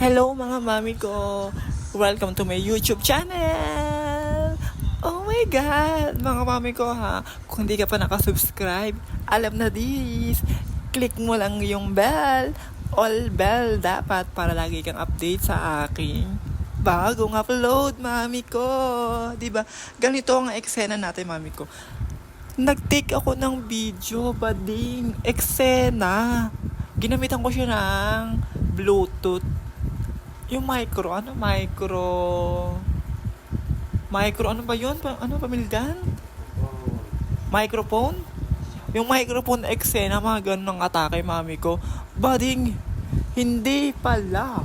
Hello mga mami ko! Welcome to my YouTube channel! Oh my God! Mga mami ko ha, kung hindi ka pa nakasubscribe, alam na this! Click mo lang yung bell, all bell dapat para lagi kang update sa aking bagong upload, mami ko! Diba? Ganito ang eksena natin, mami ko. Nag-take ako ng video, bading, eksena. Ginamitan ko siya ng Bluetooth. Yung micro, ano ba yun? Ano, pamildan? Microphone? Yung microphone eksena, mga ganun ng atake, mami ko. Bading, hindi pala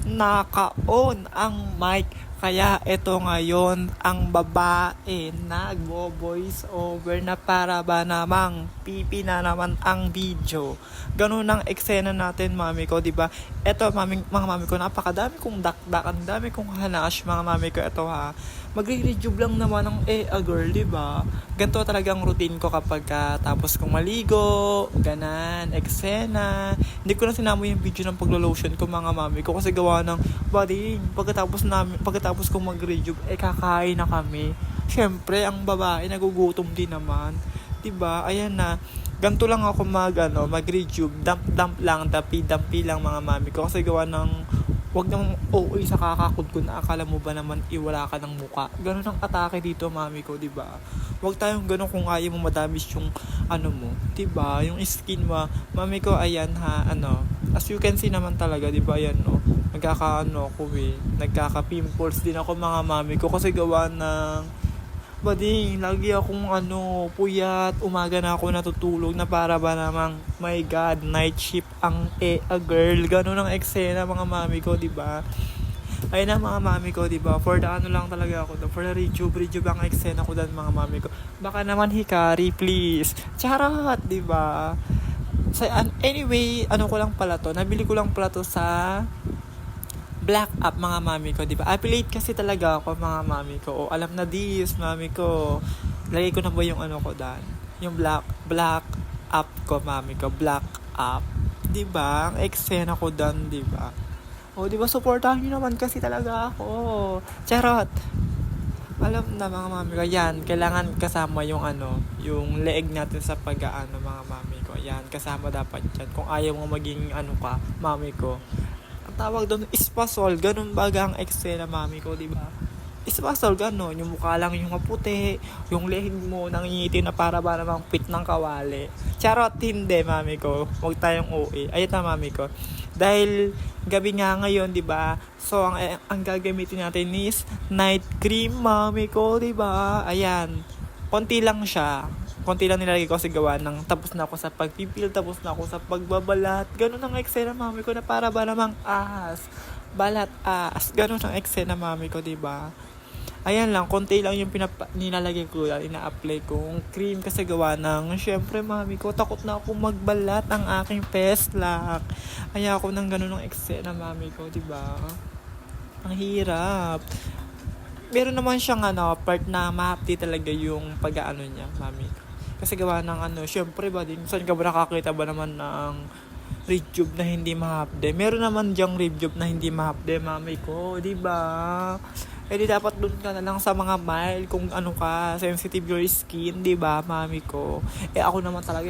naka-on ang mic. Kaya ito ngayon, ang babae nagvo-voice over na para ba namang pipi na naman ang video. Ganun ang eksena natin, mami ko, di ba? Ito, mga mami ko, napakadami kong dakdak, ang dami kong hanash, mga mami ko. Ito ha, magre-rejuve lang naman ng a girl, di ba? Ganito talagang routine ko kapag tapos kong maligo, ganan, eksena. Hindi ko na sinama yung video ng paglo-lotion ko, mga mami ko, kasi gawa ng body, pagkatapos kong mag-rejuve, kakain na kami. Syempre, ang babae nagugutom din naman. 'Di ba? Ayan na. Ganto lang ako mag-rejuve, dump lang, dampi lang, mga mami ko, kasi gawa ng wag nang OA sa kakakod ko na akala mo ba naman wala ka ng muka. Ganun ang atake dito, mami ko, 'di ba? Wag tayong ganun kung ayaw mo madamis yung mo, 'di ba? Yung skin mo, mami ko, ayan ha, as you can see naman talaga, 'di ba? Ayan no. Nagkaka-pimples din ako, mga mami ko, kasi gawa ng bading, lagi akong puyat, umaga na ako natutulog na para ba namang, my God, night shift ang a girl. Ganun ang eksena, mga mami ko, di ba? Ayun na, mga mami ko, di ba? For the lang talaga ako, for the rejuve ang eksena ko dan, mga mami ko. Baka naman hikari, please. Charot, di ba? Anyway, nabili ko lang pala to sa Black Up, mga mami ko, di ba? Affiliate kasi talaga ako, mga mami ko. O, alam na this, mami ko. Lagay ko na ba yung ko dan? Yung Black Up ko, mami ko. Black Up. Di ba? Ang eksena ko dan, di ba? O, di ba? Supportahan niyo naman kasi talaga ako. Charot. Alam na, mga mami ko. Yan, kailangan kasama yung yung leeg natin sa mga mami ko. Yan, kasama dapat yan. Kung ayaw mo maging ka, mami ko. Tawag doon, ispasol. Ganun baga ang eksena, mami ko, di ba? Ispasol, ganun. Yung mukha lang yung maputi, yung lehig mo nangingitim na para ba namang pit ng kawali. Charot, hindi, mami ko. Huwag tayong OA. Ayun na, mami ko. Dahil gabi nga ngayon, di ba? So, ang gagamitin natin is night cream, mami ko, di ba? Ayan. Konti lang nilagay ko kasi gawa ng tapos na ako sa pagpipil, tapos na ako sa pagbabalat. Ganun ang eksena, mami ko, na para ba namang balat ganun ang eksena, mami ko, diba? Ayan lang, konti lang yung nilalagay ko, ina-apply kong cream, kasi gawa ng, syempre, mami ko, takot na ako magbalat ang aking peslak. Kaya ako ng ganun ang eksena, mami ko, diba? Ang hirap. Meron naman siyang part na mahapdi talaga yung pag-aano niya, mami. Kasi gawa ng syempre ba din, saan ka ba nakakita ba naman ng rejuve na hindi mahapde? Meron naman diyang rejuve na hindi mahapde, mami ko, di ba? Di dapat dun ka na lang sa mga mild kung sensitive your skin, di ba, mami ko? Ako naman talaga,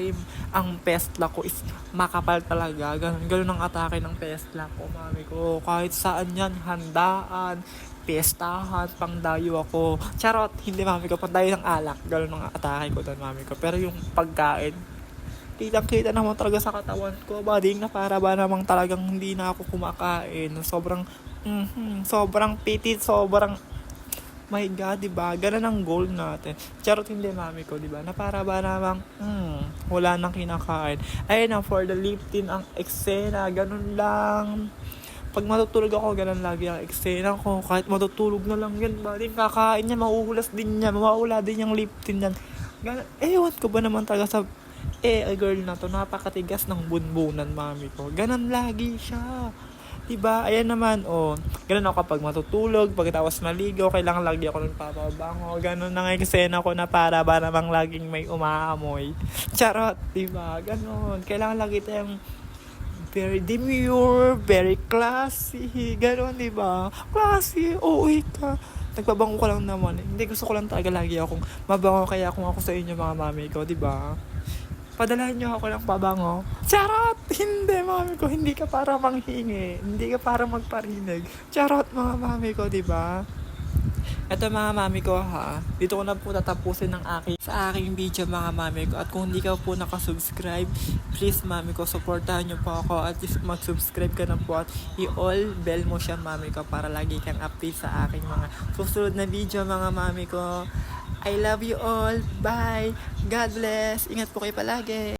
ang pestla ko is makapal talaga. Ganun ang atake ng pestla ko, mami ko. Kahit saan yan, handaan, pestahan, pangdayo ako. Charot, hindi, mami ko, pandayo ng alak. Ganun ang atake ko doon, mami ko. Pero yung pagkain, kitang-kita naman talaga sa katawan ko. Bading na para ba namang talagang hindi na ako kumakain. Sobrang pitit, my God, diba? Ganun ang goal natin. Charot, hindi, mami ko, diba? Na para ba namang, wala nang kinakain. Ayun na, for the lifting ang eksena, ganun lang. Pag matutulog ako, ganun lagi ang eksena ko. Kahit matutulog na lang yan, bading kakain niya, mauhulas din niya, mawawala din yung lifting yan. Ganun, ewan ko ba naman talaga sa girl na to, napakatigas ng bunbunan, mami ko. Ganun lagi siya. Diba? Ayan naman, ganun ako kapag matutulog, pagkatapos maligo, kailangan lagi ako ng papabango. Ganun ang eksena ko, na para ba namang laging may umaamoy. Charot, diba? Ganun. Kailangan lagi tayong very demure, very classy, gano'n, di ba? Classy, uuwi ka. Nagbabango ka lang naman. Hindi, gusto ko lang talaga lagi akong mabango, kaya kung ako sa inyo mga mami ko, di ba? Padalahan nyo ako ng pabango. Charot! Hindi, mami ko. Hindi ka para manghingi. Hindi ka para magparinig. Charot, mga mami ko, di ba? Ito mga mami ko ha, dito ko na po tatapusin sa aking video mga mami ko. At kung hindi ka po nakasubscribe, please mami ko, supportahan nyo po ako. At least mag-subscribe ka na po at i-all bell mo siya mami ko para lagi kang update sa aking mga susunod na video mga mami ko. I love you all. Bye. God bless. Ingat po kayo palagi.